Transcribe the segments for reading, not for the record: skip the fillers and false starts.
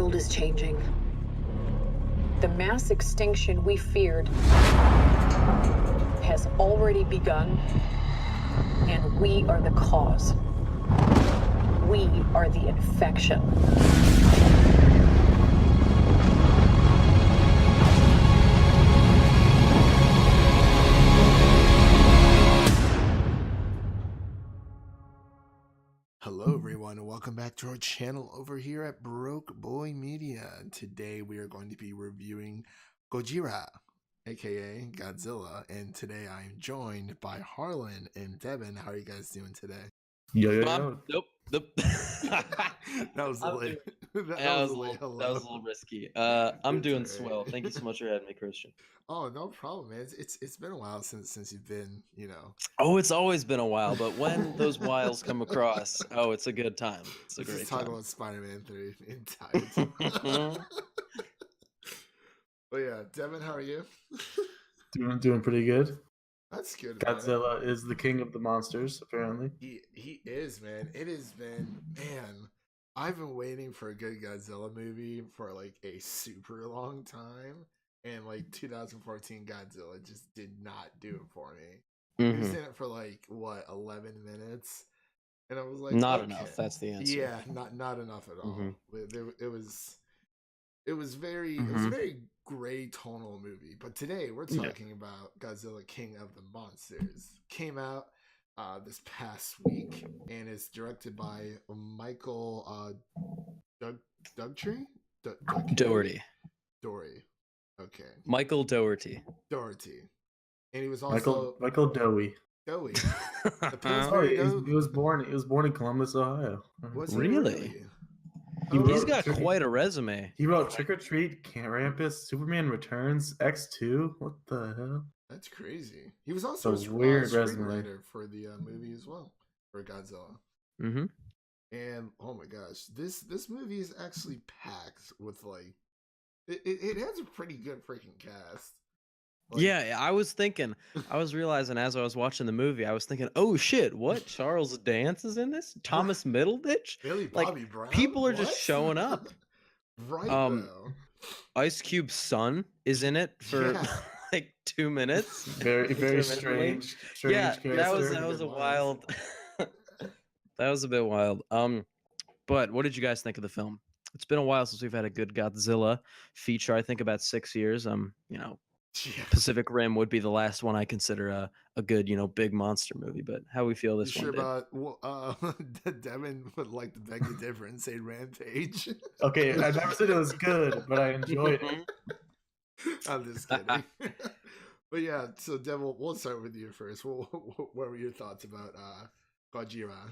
world is changing. The mass extinction we feared has already begun, and we are the cause. We are the infection. Hello everyone and welcome back to our channel over here at Broke Boy Media. Today we are going to be reviewing Godzilla, aka Godzilla, and today I am joined by Harlan and Devin. How are you guys doing today? Nope. That was a late. That was a little risky. I'm doing swell. Thank you so much for having me, Christian. Oh, no problem, man. It's been a while since you've been, Oh, it's always been a while, but when those whiles come across, oh, it's a good time. It's a great Let's time. talk about Spider-Man 3 in time. But yeah, Devin, how are you? Doing pretty good. That's good. Godzilla is the king of the monsters, apparently. He is, man. It has been, man. I've been waiting for a good Godzilla movie for like a super long time, and like 2014 Godzilla just did not do it for me. He was in it for like what 11 minutes, and I was like, not okay. enough. That's the answer. Yeah, not enough at all. It was very gray tonal movie. But today we're talking about Godzilla King of the Monsters. Came out this past week and is directed by Michael Dougherty. Okay. Michael Dougherty. And he was also Michael Dowie. Dowie. He was born in Columbus, Ohio. Was he Really? He's got quite a resume. He wrote Trick or Treat, Krampus, Superman Returns, X2. What the hell? That's crazy. He was also a weird screenwriter for the movie as well, for Godzilla. Mm-hmm. And oh my gosh, this movie is actually packed with like it has a pretty good freaking cast. Like, yeah, I was realizing as I was watching the movie, I was thinking, oh shit, what? Charles Dance is in this? Thomas Middleditch? Billy Like, Bobby Brown? people are just showing up. Right though. Ice Cube's son is in it for like 2 minutes. Very strange. Yeah, that character. was a wild. That was a bit wild. But what did you guys think of the film? It's been a while since we've had a good Godzilla feature. I think about 6 years. Pacific Rim would be the last one I consider a good, big monster movie. But how we feel this one? Devin would like to beg to differ and say Rampage. Okay, I never said it was good, but I enjoyed it. I'm just kidding. But yeah, so Devin, we'll start with you first. What were your thoughts about Godzilla?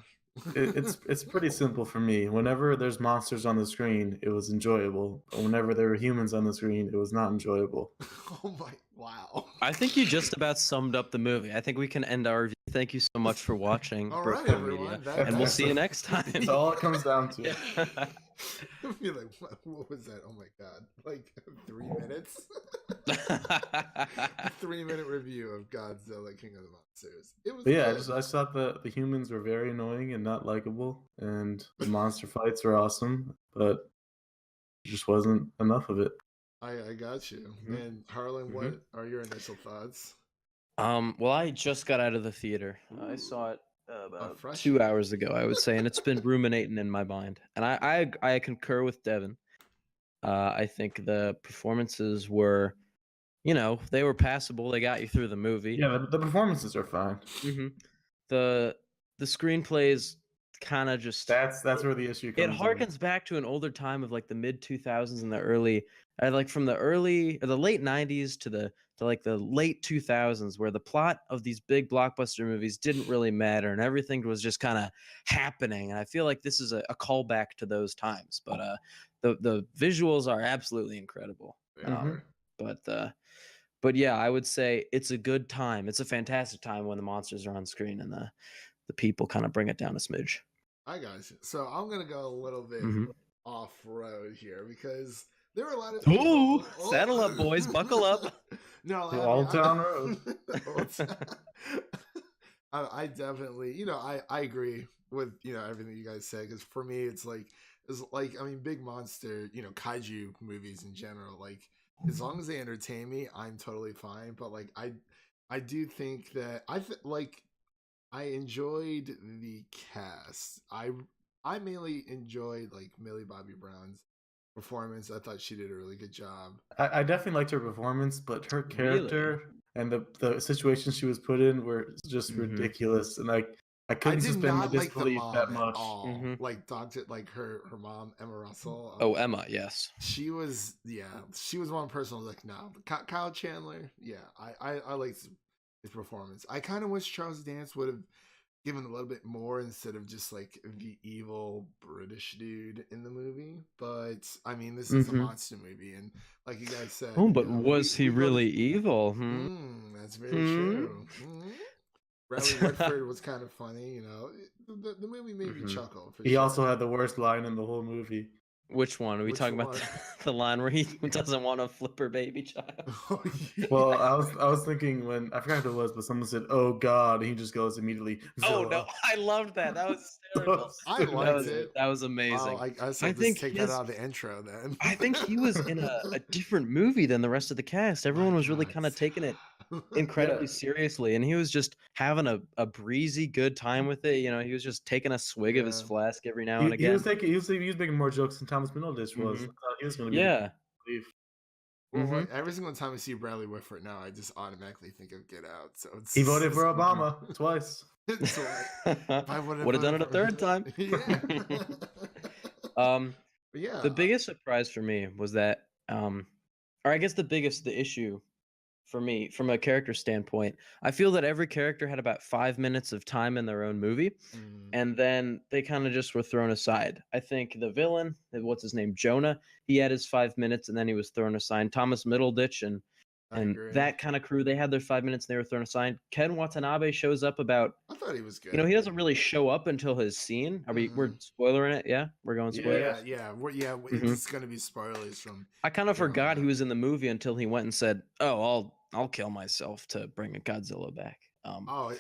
It's pretty simple for me. Whenever there's monsters on the screen, it was enjoyable. But whenever there were humans on the screen, it was not enjoyable. Oh my, wow. I think you just about summed up the movie. I think we can end our review. Thank you so much for watching. All Broke right, Boy everyone. Media, and we'll see you next time. That's all it comes down to. I'd be like, what was that? Oh my god. Like 3 minutes? 3-minute review of Godzilla King of the Monsters. It was good. I just thought the humans were very annoying and not likable, and the monster fights were awesome, but there just wasn't enough of it. I got you. And Harlan, what are your initial thoughts? Well, I just got out of the theater. I saw it about 2 hours ago, I would say, and it's been ruminating in my mind. And I concur with Devin. I think the performances were, they were passable. They got you through the movie. Yeah, the performances are fine. The screenplay is kind of just that's where the issue comes. It harkens back to an older time of like the mid 2000s and the early, like from the late 90s to like the late 2000s, where the plot of these big blockbuster movies didn't really matter and everything was just kind of happening. And I feel like this is a callback to those times. But the visuals are absolutely incredible. But yeah, I would say it's a good time. It's a fantastic time when the monsters are on screen and the people kind of bring it down a smidge. I got you. So I'm gonna go a little bit off road here because there were a lot of people. Ooh, saddle up, boys, buckle up. No, Old Town Road. I definitely, I agree with everything you guys said, because for me it's like I mean, big monster, kaiju movies in general, like as long as they entertain me, I'm totally fine. But like I do think that like I enjoyed the cast. I mainly enjoyed like Millie Bobby Brown's performance. I thought she did a really good job. I definitely liked her performance, but her Really? character and the situations she was put in were just ridiculous, and I I couldn't did suspend my not like the disbelief mom that at much. all. Mhm. Like her mom, Emma Russell. Oh, Emma, yes. She was one person I was like, no. Kyle Chandler, yeah, I liked his performance. I kind of wish Charles Dance would have given a little bit more instead of just like the evil British dude in the movie. But I mean, this is a monster movie, and like you guys said, Oh, but was he really evil? That's very true. Bradley Whitford was kind of funny, The movie made me chuckle. For He sure. also had the worst line in the whole movie. Which one? Are we Which talking one? about the line where he doesn't want to flip her baby child? Oh, yeah. Well, I was thinking when I forgot who it was, but someone said, "Oh God," and he just goes immediately. Oh Zilla. no, I loved that. That was hysterical. I liked that it. That was amazing. Oh, I guess I I'll think just take that out of the intro then. I think he was in a different movie than the rest of the cast. Everyone was really kind of taking it incredibly seriously, and he was just having a breezy good time with it. He was just taking a swig of his flask every now and He again. was making more jokes than Thomas Middleditch was. I thought he was going to be Yeah. Well, like, every single time I see Bradley Whitford now, I just automatically think of Get Out. So He voted for Obama twice. I would have done it a third time. But yeah, The biggest surprise for me was that, or I guess the issue for me from a character standpoint, I feel that every character had about 5 minutes of time in their own movie, and then they kind of just were thrown aside. I think the villain, what's his name, Jonah, he had his 5 minutes and then he was thrown aside. Thomas Middleditch and that kind of crew, they had their 5 minutes and they were thrown aside. Ken Watanabe shows up about. I thought he was good. He doesn't really show up until his scene. We're spoiling it? Yeah, we're going spoilers. Yeah. It's gonna be spoilers from. I kind of forgot he was in the movie until he went and said, "Oh, I'll kill myself to bring a Godzilla back."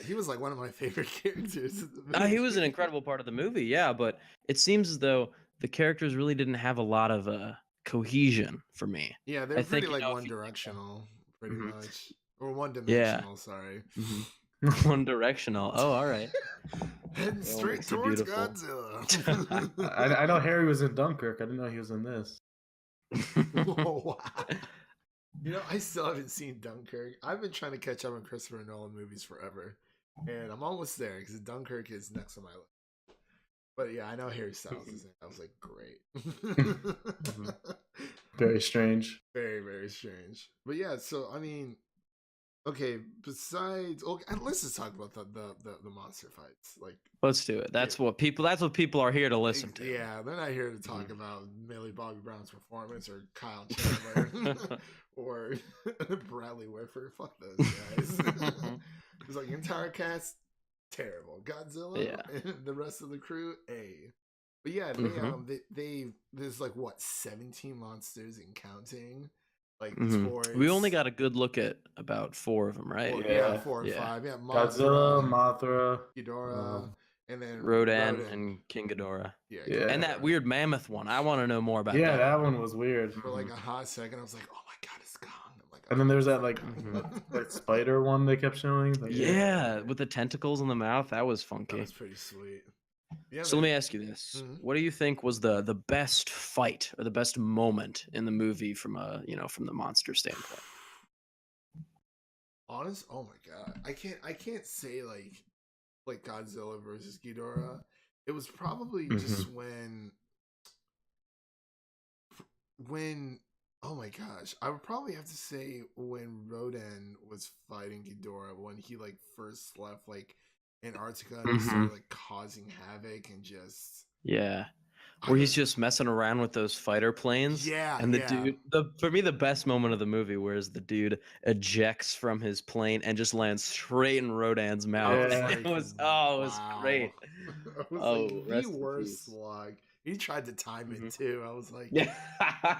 He was like one of my favorite characters in the movie. He was an incredible part of the movie, yeah, but it seems as though the characters really didn't have a lot of cohesion for me. Yeah, they're pretty like one-directional, pretty much, or one-dimensional. Sorry, one-directional. Oh, all right. Heading straight towards Godzilla. I know Harry was in Dunkirk. I didn't know he was in this. Wow. I still haven't seen Dunkirk. I've been trying to catch up on Christopher Nolan movies forever, and I'm almost there because Dunkirk is next on my list. But yeah, I know Harry Styles is in it. I was like, great. Very strange. Very, very strange. But yeah, so I mean, okay. Besides, let's just talk about the monster fights. Like, let's do it. That's what people are here to listen to. Yeah, they're not here to talk about Millie Bobby Brown's performance or Kyle Chandler or Bradley Whitford. Fuck those guys. It's like entire cast terrible. Godzilla and the rest of the crew, But yeah, they there's like what 17 monsters and counting. Like we only got a good look at about 4 of them, right? 4 and 5. Yeah, Godzilla, Mothra, Ghidorah, and then Rodan and King Ghidorah. Yeah, and that weird mammoth one. I want to know more about that. Yeah, that one was weird. For like a hot second, I was like, "Oh my god, it's gone!" I'm like, and then there's that like that spider one they kept showing. Like, with the tentacles in the mouth. That was funky. That was pretty sweet. Yeah, so let me ask you this: what do you think was the best fight or the best moment in the movie from from the monster standpoint? Oh my god, I can't say like Godzilla versus Ghidorah. It was probably just when oh my gosh, I would probably have to say when Rodan was fighting Ghidorah, when he like first left like Antarctica and started like causing havoc and just where he's just messing around with those fighter planes. And the dude, for me, the best moment of the movie, whereas the dude ejects from his plane and just lands straight in Rodan's mouth. It was great. It was like the worst slug. He tried to time it too. I was like, Yeah.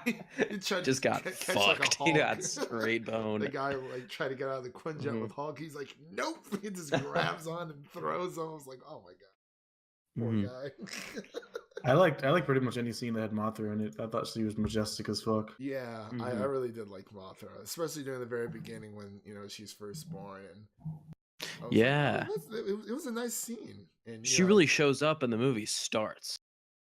he tried Just to got catch like a fucked. He got Hulk. straight boned. The guy like tried to get out of the Quinjet Mhm. with Hulk. He's like, nope. He just grabs on and throws him. I was like, oh my god, poor Mhm. guy. I liked pretty much any scene that had Mothra in it. I thought she was majestic as fuck. Yeah, I Mhm. really did like Mothra, especially during the very beginning when she's first born, and I was like, Yeah. oh, it was a nice scene, and She really shows up and the movie starts.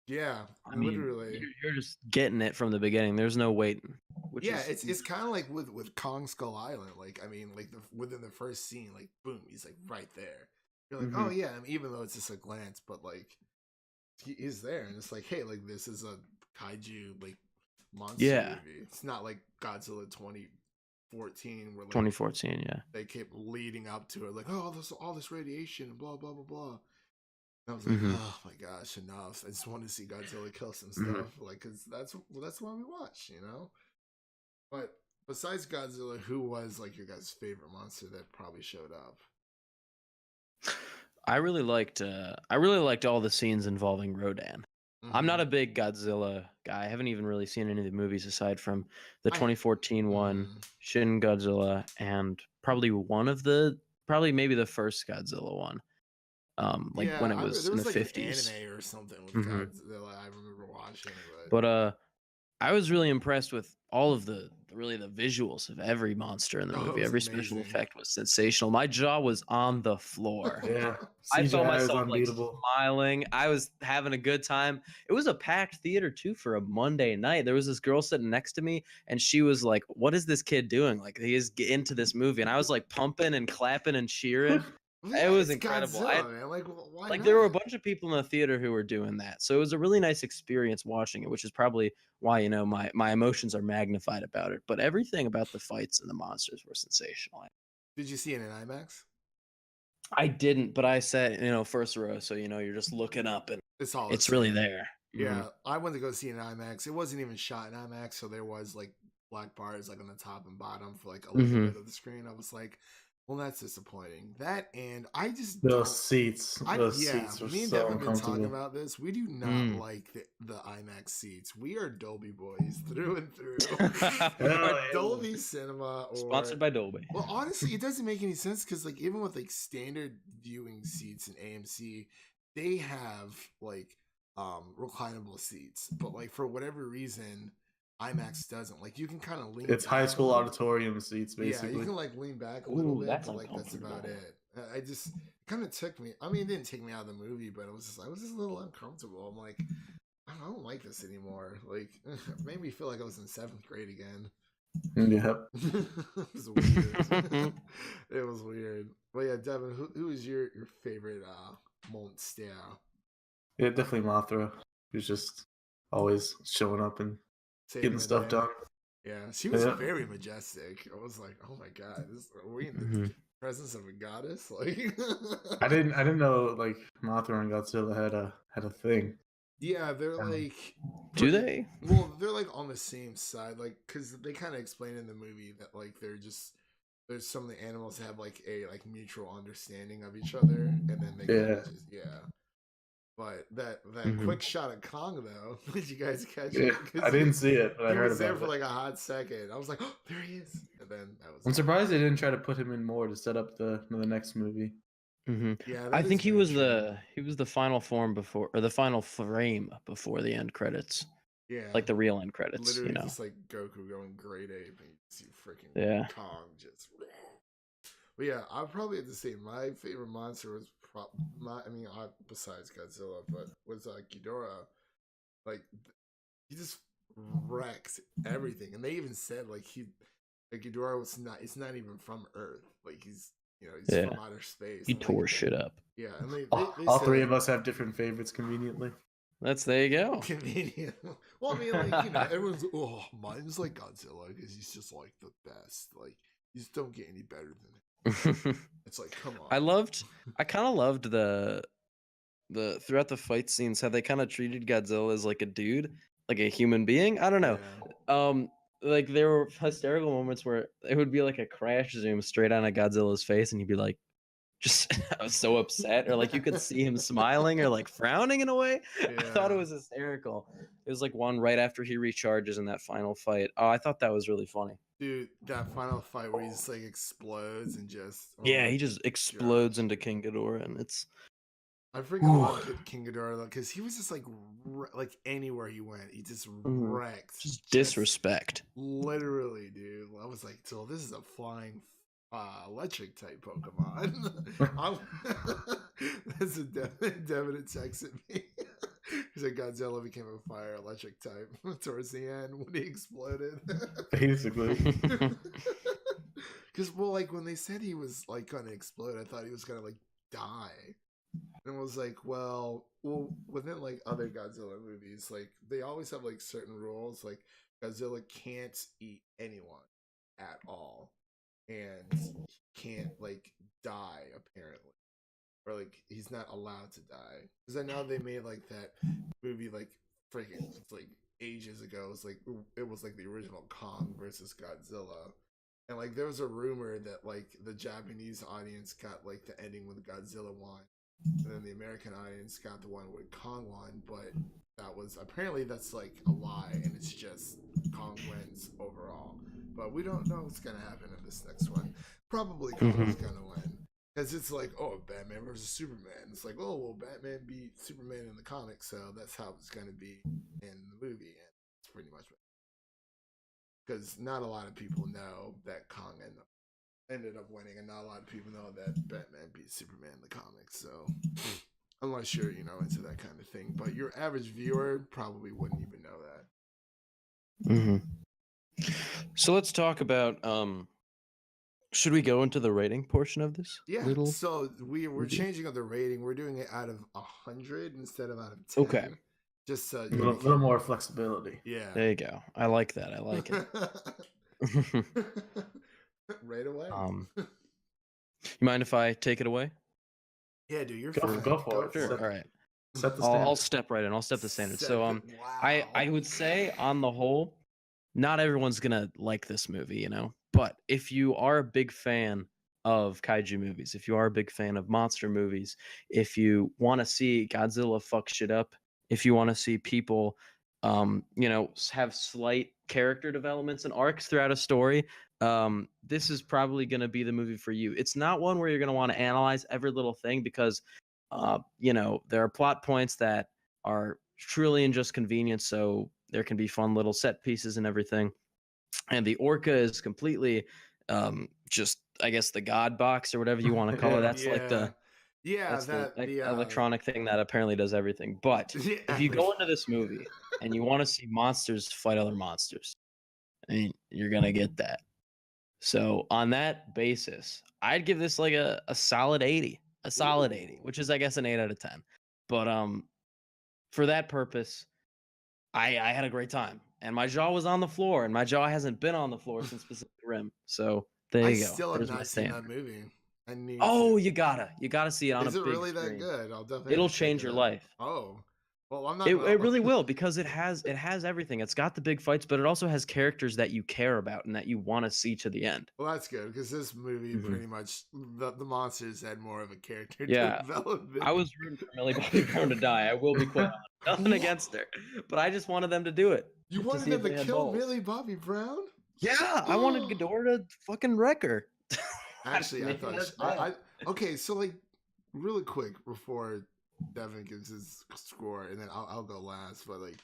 yeah, I mean, literally. you're just getting it from the beginning. There's no waiting. Which Yeah, is it's kind of like with Kong Skull Island. Like, I mean, like within the first scene, like boom, he's like right there. You're like, oh Mhm. yeah, I mean, even though it's just a glance, but like he is there, and it's like, hey, like this is a kaiju like monster Yeah. movie. It's not like Godzilla 2014 where like 2014. Yeah. they kept leading up to it, like, oh, there's all this radiation and blah blah blah blah. And I was like, Mhm. oh my gosh, enough! I just want to see Godzilla kill some Mhm. stuff, like, cause that's why we watch, But besides Godzilla, who was like your guys' favorite monster that probably showed up? I really liked all the scenes involving Rodan. I'm not a big Godzilla guy. I haven't even really seen any of the movies aside from the I- 2014 one, Mhm. Shin Godzilla, and probably maybe the first Godzilla one. Like Yeah, when it was there in was the like an 50s. anime or something with Mhm. Godzilla. I remember watching, But I was really impressed with all of the visuals of every monster in the Oh, it movie. was Every special amazing. effect was sensational. My jaw was on the floor. Yeah, I felt CGI was myself like unbeatable. smiling. I was having a good time. It was a packed theater too for a Monday night. There was this girl sitting next to me, and she was like, "What is this kid doing? Like, he is into this movie." And I was like pumping and clapping and cheering. Yeah, It was it's incredible. Godzilla, man. Like, why Like not? there were a bunch of people in the theater who were doing that, so it was a really nice experience watching it, which is probably why my emotions are magnified about it. But everything about the fights and the monsters were sensational. Did you see it in IMAX? I didn't, but I sat first row, so you're just looking up and It's all the it's really same. there. Yeah, I went to go see it in IMAX. It wasn't even shot in IMAX, so there was like black bars like on the top and bottom for like a little Mhm. bit of the screen. I was like, well, that's disappointing. That, and I just Those don't. seats were Me and so Dev have been talking uncomfortable. about this. We do not Mm. like the IMAX seats. We are Dolby boys through and through. Hell Or yeah. Dolby Cinema, or Sponsored by Dolby. well, honestly, it doesn't make any sense because like even with like standard viewing seats in AMC, they have like reclinable seats, but like for whatever reason, IMAX doesn't. Like you can kind of lean. It's high back a school little- auditorium seats, Yeah, basically. you can like lean back a little Ooh, bit, that's but like that's about uncomfortable. it. I just kind of took me. I mean, it didn't take me out of the movie, but I was just a little uncomfortable. I'm like, I don't like this anymore. Like, it made me feel like I was in 7th grade again. Yep. It was weird. It was weird. But yeah, Devin, who is your favorite monster? Yeah, definitely Mothra. Who's just always showing up and Saving getting the stuff day. done. Yeah, she was Yeah. very majestic. I was like, oh my god, are we in the Mhm. presence of a goddess? Like, I didn't know like Mothra and Godzilla had a thing. yeah, they're like. Do they? Well, they're like on the same side, like because they kind of explain in the movie that like there's some of the animals that have like a like mutual understanding of each other, and then they kind Yeah. of just But that Mhm. quick shot of Kong though, did you guys catch Yeah, it? 'Cause I didn't see it, but I he heard was there about for it. like a hot second. I was like, oh, there he is, and then that was. I'm surprised they didn't try to put him in more to set up the next movie. Mhm. Yeah, I that think is he very was true. the final form before, or the final frame before the end credits, Yeah, like the real end credits. literally just like Goku going great ape, and you see freaking Yeah. Kong just. But yeah, I'll probably have to say my favorite monster was besides Godzilla, but was Ghidorah. Like he just wrecked everything, and they even said like Ghidorah was not. It's not even from Earth. Like he's he's Yeah. from outer space. He and, tore like, shit up. yeah, and they All said, three like, of us have different favorites conveniently. There you go. convenient. Well, I mean, like everyone's mine's like Godzilla because he's just like the best. Like you just don't get any better than him. It's like, come on. I kind of loved the throughout the fight scenes how they kind of treated Godzilla as like a dude, like a human being. I don't know. Yeah. Like there were hysterical moments where it would be like a crash zoom straight on a Godzilla's face, and he'd be like, just so upset, or like you could see him smiling or like frowning in a way. I thought it Yeah. was hysterical. It was like one right after he recharges in that final fight. Oh, I thought that was really funny. Dude, that final fight where he just like explodes and just oh Yeah, my he just explodes gosh. into King Ghidorah, and it's I freaking whew, love King Ghidorah though, because he was just like anywhere he went, he just mhm, wrecked. just Just disrespect. literally, dude. I was like, so this is a flying electric type Pokemon. I'm that's a definite text at me. He said Godzilla became a fire electric type towards the end when he exploded. Basically. Because well, like when they said he was like gonna explode, I thought he was gonna like die. And was like, well, within like other Godzilla movies, like they always have like certain rules. Like Godzilla can't eat anyone at all, and he can't like die apparently, or like he's not allowed to die. Because I know they made like that movie like freaking it's like ages ago. It was like the original Kong versus Godzilla. And like there was a rumor that like the Japanese audience got like the ending with Godzilla won, and then the American audience got the one with Kong won, but that was apparently that's like a lie, and it's just Kong wins overall. But we don't know what's gonna happen in this next one. Probably Kong's gonna win because it's like, oh, Batman versus Superman. It's like, oh, well, Batman beat Superman in the comics, so that's how it's gonna be in the movie, and it's pretty much because not a lot of people know that Kong ended up winning, and not a lot of people know that Batman beat Superman in the comics. So, unless you're into that kind of thing, but your average viewer probably wouldn't even know that. So let's talk about. Should we go into the rating portion of this? Yeah. Little. So we're review? changing up the rating. We're doing it out of 100 instead of out of 10. Okay. Just so A little more flexibility. Yeah. There you go. I like that. I like it. Right away. You mind if I take it away? Yeah, dude, you're Go fine. for it. Sure. All right. Set the I'll standard. step right in. I'll step the standard. Set So the- I wow. would say on the whole, not everyone's gonna like this movie, But if you are a big fan of kaiju movies, if you are a big fan of monster movies, if you want to see Godzilla fuck shit up, if you want to see people, have slight character developments and arcs throughout a story, this is probably gonna be the movie for you. It's not one where you're gonna want to analyze every little thing because, there are plot points that are truly in just convenience. So there can be fun little set pieces and everything. And the orca is completely just, I guess, the god box or whatever you want to call it. That's like the electronic thing that apparently does everything. But if you go into this movie and you want to see monsters fight other monsters, I mean, you're gonna get that. So on that basis, I'd give this like a solid 80, which is, I guess, an 8 out of 10. But for that purpose, I had a great time, and my jaw was on the floor, and my jaw hasn't been on the floor since Pacific Rim. So there I you go. still have There's my not seen that standard. movie. I need Oh, to. you gotta see it on Is a it big really that screen. good? I'll definitely It'll have to check change it your out. life. Oh. Well, I'm not It gonna really will, because it has everything. It's got the big fights, but it also has characters that you care about and that you want to see to the end. Well, that's good because this movie Mhm. pretty much the monsters had more of a character Yeah, development. I was rooting for Millie Bobby Brown to die. I will be quite honest. Nothing against her, but I just wanted them to do it. You to wanted see them if to they had kill balls. Millie Bobby Brown? Yeah, I wanted Ghidorah to fucking wreck her. Actually, I Maybe thought that's I okay. So like, really quick before Devin gives his score, and then I'll go last. But like,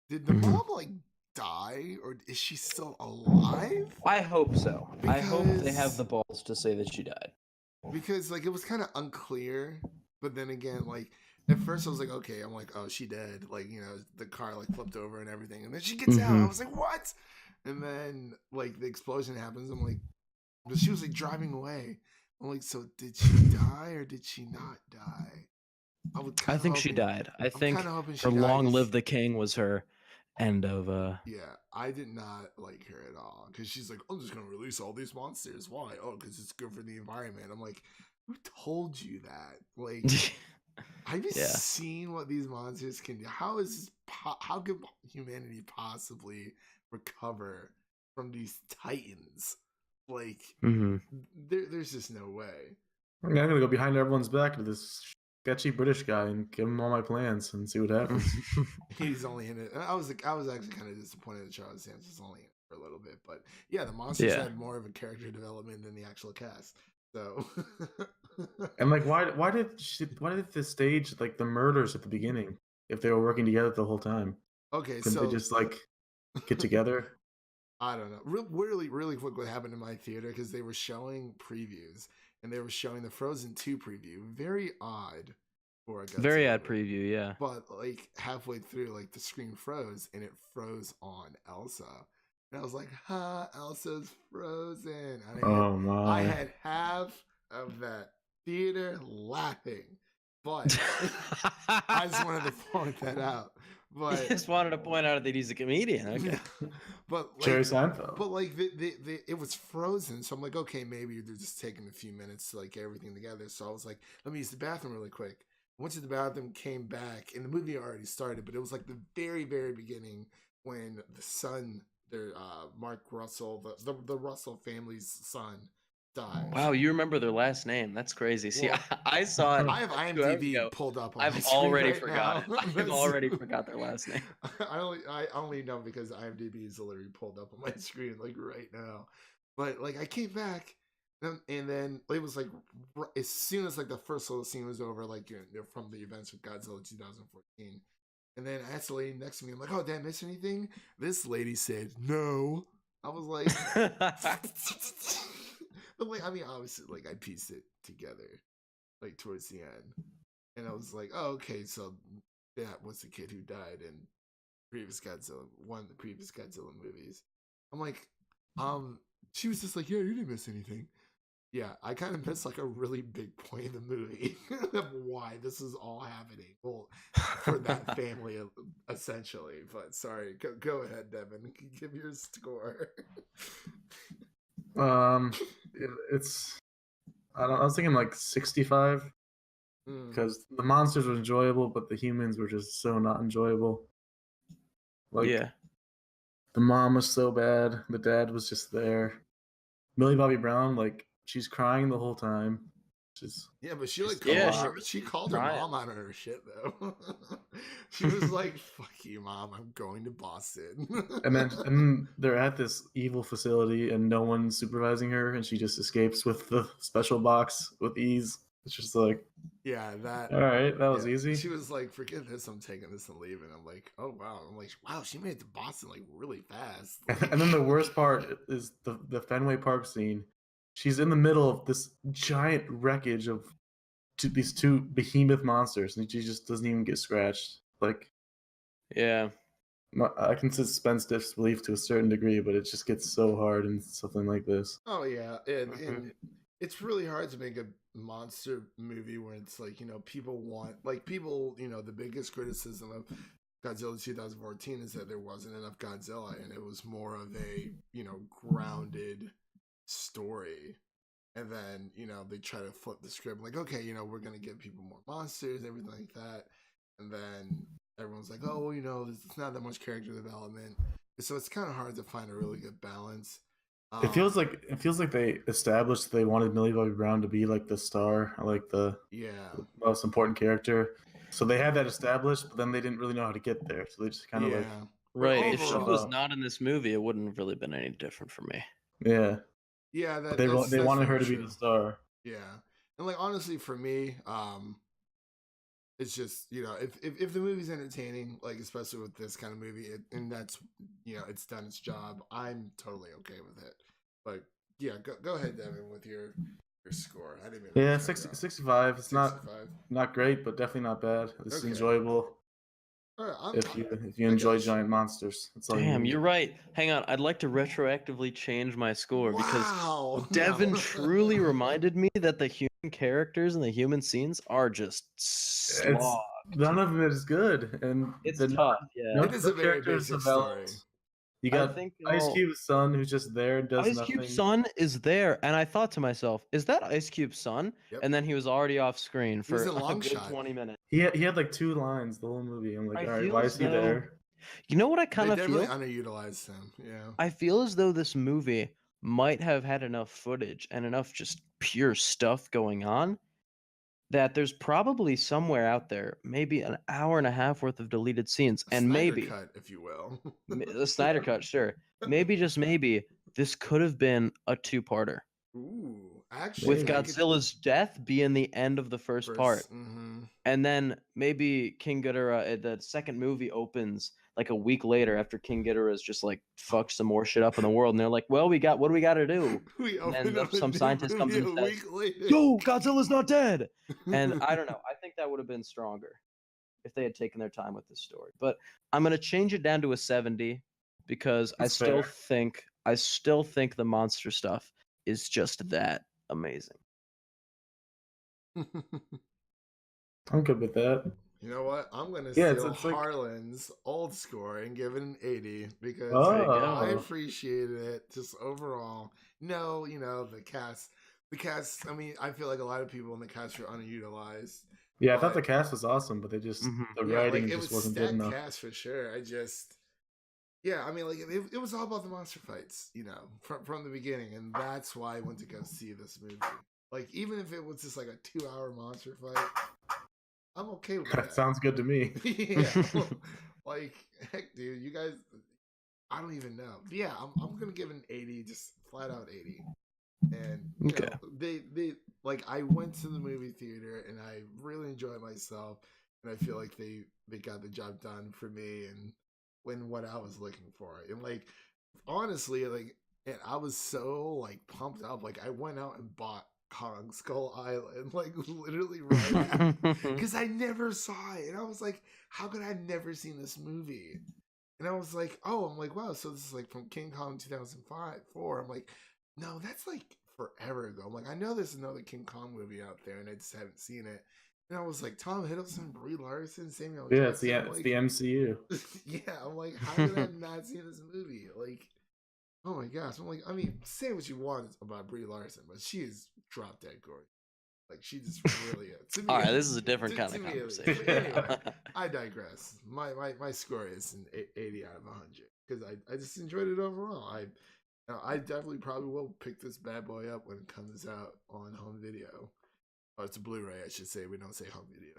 did the Mhm. mom like die, or is she still alive? I hope so. I hope they have Because- the balls to say that she died. Because like it was kind of unclear, but then again, like at first I was like, okay, I'm like, oh, she dead. Like the car like flipped over and everything, and then she gets out. I Mhm. was like, what? And then like the explosion happens. I'm like, but she was like driving away. I'm like, so did she die or did she not die? I think she died. I think kinda hoping she her died "Long 'cause- Live the King" was her end of. Yeah, I did not like her at all because she's like, I'm just gonna release all these monsters. Why? Oh, because it's good for the environment. I'm like, who told you that? Like, have you Yeah. seen what these monsters can do? How is how could humanity possibly recover from these titans? Like, Mhm. there's just no way. I'm gonna go behind everyone's back to this sketchy British guy and give him all my plans and see what happens. He's only in it. I was actually kind of disappointed that Charles Dance was only in it for a little bit, but yeah, the monsters Yeah. had more of a character development than the actual cast. So, And like, why did the stage like the murders at the beginning if they were working together the whole time? okay, Couldn't so they just like get together? I don't know. Really quick, what happened in my theater because they were showing previews and they were showing the Frozen 2 preview. Very odd for a Very Godzilla odd movie. preview, yeah. But like halfway through, like the screen froze and it froze on Elsa. And I was like, ha, Elsa's frozen. And Oh my! I had half of that theater laughing. But I just wanted to point that out. But You just wanted to point out that he's a comedian. Okay. but like, Jerry Seinfeld. but like it was frozen, so I'm like, okay, maybe they're just taking a few minutes to like get everything together. So I was like, let me use the bathroom really quick. Went to the bathroom, came back, and the movie already started, but it was like the very, very beginning when the son, their Mark Russell, the Russell family's son, died. Wow, you remember their last name. That's crazy. See, Well, I saw it. I have 2 hours IMDb ago. pulled up on my I've screen already right forgot now. it. I've already forgot their last name. I only know because IMDb is literally pulled up on my screen like right now. But like I came back and then it was like as soon as like the first little scene was over, like from the events of Godzilla 2014. And then I asked the lady next to me, I'm like, oh, did I miss anything? This lady said no. I was like but like I mean obviously like I pieced it together like towards the end. And I was like, oh, okay, so that was the kid who died in one of the previous Godzilla movies. I'm like, she was just like, yeah, you didn't miss anything. Yeah, I kind of missed like a really big point in the movie of why this is all happening. Well, for that family, essentially. But sorry, go ahead, Devin. Give your score. It's I was thinking like 65 because the monsters were enjoyable, but the humans were just so not enjoyable. Like, yeah. the mom was so bad. The dad was just there. Millie Bobby Brown, like, she's crying the whole time. Just Yeah, but she like Yeah, she called her crying. mom out on her shit though. She was like, "Fuck you, mom. I'm going to Boston." and they're at this evil facility, and no one's supervising her, and she just escapes with the special box with ease. It's just like, yeah, that. all right, that was yeah. easy. She was like, "Forget this. I'm taking this and leaving." I'm like, "Oh wow." I'm like, "Wow, she made it to Boston like really fast." Like, And then the worst part is the Fenway Park scene. She's in the middle of this giant wreckage of these two behemoth monsters, and she just doesn't even get scratched. Like, Yeah. I can suspend disbelief to a certain degree, but it just gets so hard in something like this. oh yeah, and it's really hard to make a monster movie where it's like people want the biggest criticism of Godzilla 2014 is that there wasn't enough Godzilla and it was more of a grounded story. And then they try to flip the script like, okay, we're gonna give people more monsters, everything like that. And then everyone's like, oh, it's not that much character development, so it's kind of hard to find a really good balance. It feels like they established they wanted Millie Bobby Brown to be like the star, like the most important character. So they had that established, but then they didn't really know how to get there. So they just kind of like right. If she overall- was not in this movie, it wouldn't have really been any different for me. yeah. But they that's wanted her very to be true. the star. Yeah, and like honestly, for me, it's just if the movie's entertaining, like especially with this kind of movie, and that's it's done its job, I'm totally okay with it. But yeah, go ahead, Devin, with your score. I didn't mean to Yeah, cut you off. 65. It's 65. not great, but definitely not bad. It's Okay. enjoyable All right, if you enjoy giant monsters. That's all you Damn, need. you're right. Hang on, I'd like to retroactively change my score Wow. because Devin No. truly reminded me that the human characters and the human scenes are just slog. None of it is good, and It's the tough. Yeah. no It is a very characters basic developed. story. You I got think Ice Cube's son who's just there and does Ice nothing. Cube's son is there, and I thought to myself, "Is that Ice Cube's son?" Yep. And then he was already off screen He was for in a Long good Shot. 20 minutes. He had like 2 lines the whole movie. I'm like, I all right, feel why as is he though- there? You know what I kind They of definitely feel? underutilized him. Yeah. I feel as though this movie might have had enough footage and enough just pure stuff going on, that there's probably somewhere out there maybe an hour and a half worth of deleted scenes, A and Snyder maybe cut, if you will. the Snyder cut, sure. Maybe just maybe this could have been a two-parter. Ooh, actually, With I could Godzilla's death being the end of the first part. Mm-hmm. And then maybe King Ghidorah, the second movie opens like a week later after King Ghidorah's just like fucked some more shit up in the world, and they're like, "Well, what do we got to do?" We And open then up a some new scientist comes movie in a and says, week later. "Yo, Godzilla's not dead." And I don't know. I think that would have been stronger if they had taken their time with this story. But I'm gonna change it down to a 70 because That's I still think the monster stuff is just that amazing. I'm good with that. You know what? I'm gonna Yeah, steal it's like Harlan's old score and give it an 80 because There you I go. appreciated it just overall. No, you know, the cast. I mean, I feel like a lot of people in the cast are underutilized. yeah, I thought but- the cast was awesome, but they just the Yeah, writing like it just was wasn't good stacked enough. cast for sure. Yeah, I mean, like it was all about the monster fights, you know, from the beginning, and that's why I went to go see this movie. Like, even if it was just like a 2-hour monster fight, I'm okay with that. Sounds good to me. Yeah, like heck, dude, you guys, I don't even know. But yeah, I'm gonna give it an 80, just flat out 80. And you Okay. know, they like I went to the movie theater and I really enjoyed myself, and I feel like they got the job done for me and when what I was looking for. And like honestly, like and I was so like pumped up. Like I went out and bought Kong Skull Island, like literally right after, because I never saw it, and I was like, how could I have never seen this movie? And I was like, oh, I'm like, wow, so this is like from King Kong 2005, 4. I'm like, no, that's like forever ago. I'm like, I know there's another King Kong movie out there, and I just haven't seen it. And I was like, Tom Hiddleston, Brie Larson, Samuel Yeah, Jackson. it's the MCU. Yeah, I'm like, how could I have not seen this movie? Like, oh my gosh. I'm like, I mean, say what you want about Brie Larson, but she is drop dead gorgeous. Like, she just really is. To me, All right, this is a different to kind of me, conversation. anyway, I digress. My score is an 80 out of 100 because I just enjoyed it overall. I definitely probably will pick this bad boy up when it comes out on home video. Oh, it's a Blu-ray, I should say. We don't say home video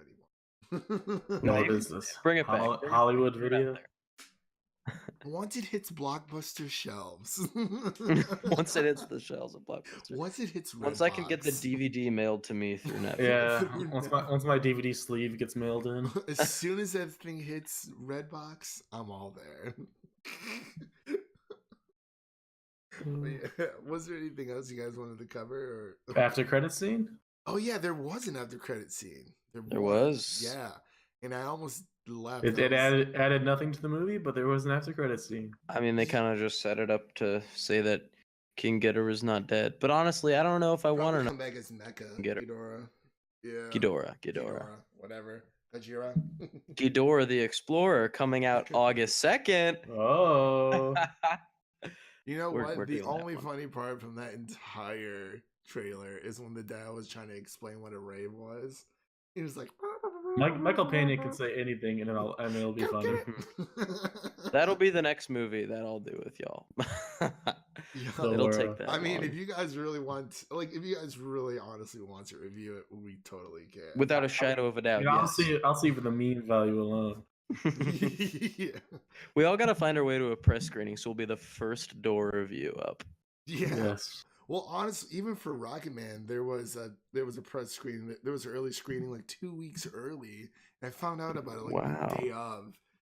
anymore. What is this? Bring it back. Bring it back. Hollywood Put it out video. there. Once it hits Blockbuster shelves. Once it hits the shelves of Blockbuster. Once it hits Once I can get the Redbox. DVD mailed to me through Netflix. Yeah, once my DVD sleeve gets mailed in. As soon as that thing hits Redbox, I'm all there. Yeah. Was there anything else you guys wanted to cover? Or After credit scene? oh yeah, there was an after credit scene. There was. Yeah, and I almost left. It added nothing to the movie, but there was an after credit scene. I mean, they kind of just set it up to say that King Ghidorah is not dead. But honestly, I don't know if I want to come back as Mecha Ghidorah. Yeah. Ghidorah. Whatever. Gojira. Ghidorah the Explorer coming out August 2nd. Oh. You know We're what? The doing that only one. funny part from that entire trailer is when the dad was trying to explain what a rave was. He was like, Michael Pena can say anything and it'll be "Go funny. get it." That'll be the next movie that I'll do with y'all. Yeah. It'll take that. I mean, long. if you guys really want, like, if you guys really honestly want to review it, we totally can. Without a shadow of a doubt. Yeah, Yes. I'll see for the meme value alone. Yeah. We all got to find our way to a press screening, so we'll be the first door review up. Yeah. Yes. Well, honestly, even for Rocket Man, there was a press screening. There was an early screening like 2 weeks early, and I found out about it like the day of,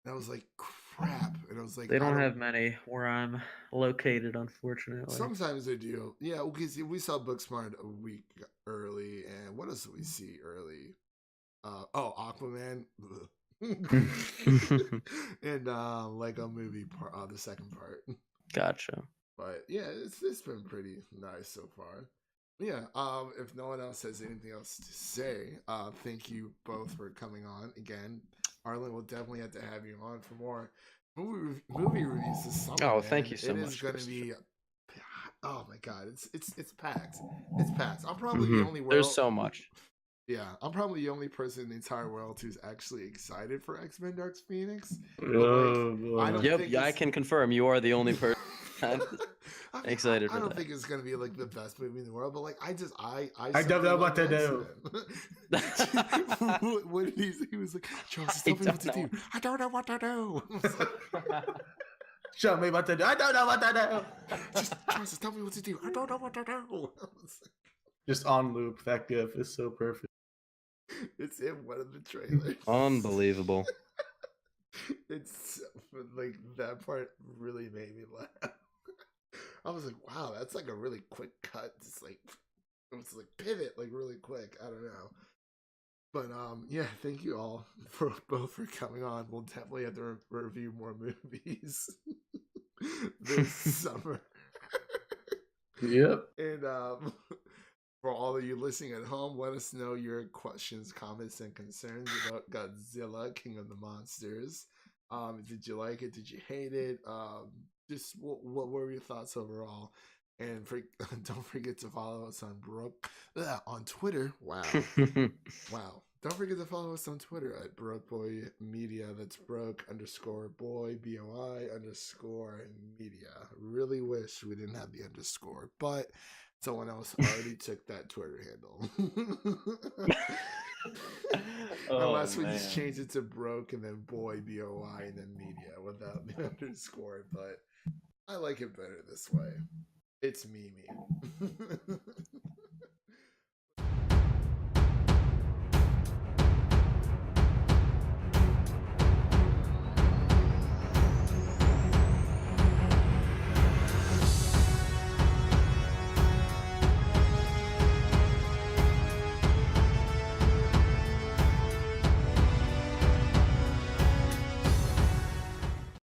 and I was like, "Crap!" And I was like, They I don't have many where I'm located, unfortunately. Sometimes they do. Yeah, because we saw Booksmart a week early, and what else did we see early? Aquaman, and Lego Movie part, the second part. Gotcha. But yeah, it's been pretty nice so far. Yeah. If no one else has anything else to say, thank you both for coming on again. Arlen, will definitely have to have you on for more movie reviews this summer. Oh, man. thank you so much. It is going to be. Oh my god, it's packed. It's packed. I'm probably the only. There's so much. Yeah, I'm probably the only person in the entire world who's actually excited for X-Men Dark Phoenix. Oh, boy. I don't Yep, think yeah, I it's- can confirm you are the only person. I I mean, Excited I for don't that. think it's gonna be like the best movie in the world, but like I don't know what to do. What did he say? He was like, Charles, I tell me what to don't do. I don't know what to do. I was like, Show me what to do. I don't know what to do. just Charles, tell me what to do. I don't know what to do. I was like, Just on loop. That gif is so perfect. it's in one of the trailers. Unbelievable. It's like that part really made me laugh. I was like, wow, that's like a really quick cut. Just like it was like pivot like really quick. I don't know. But yeah, thank you all for both for coming on. We'll definitely have to review more movies this summer. Yep. And for all of you listening at home, let us know your questions, comments, and concerns about Godzilla, King of the Monsters. Did you like it? Did you hate it? Just what were your thoughts overall? And don't forget to follow us on Twitter. Wow. Wow. Don't forget to follow us on Twitter at Broke Boy Media. That's broke_boy, BOI_media. Really wish we didn't have the underscore, but someone else already took that Twitter handle. Unless we just change it to broke and then boy, BOI, and then media without the underscore. But I like it better this way. It's Mimi.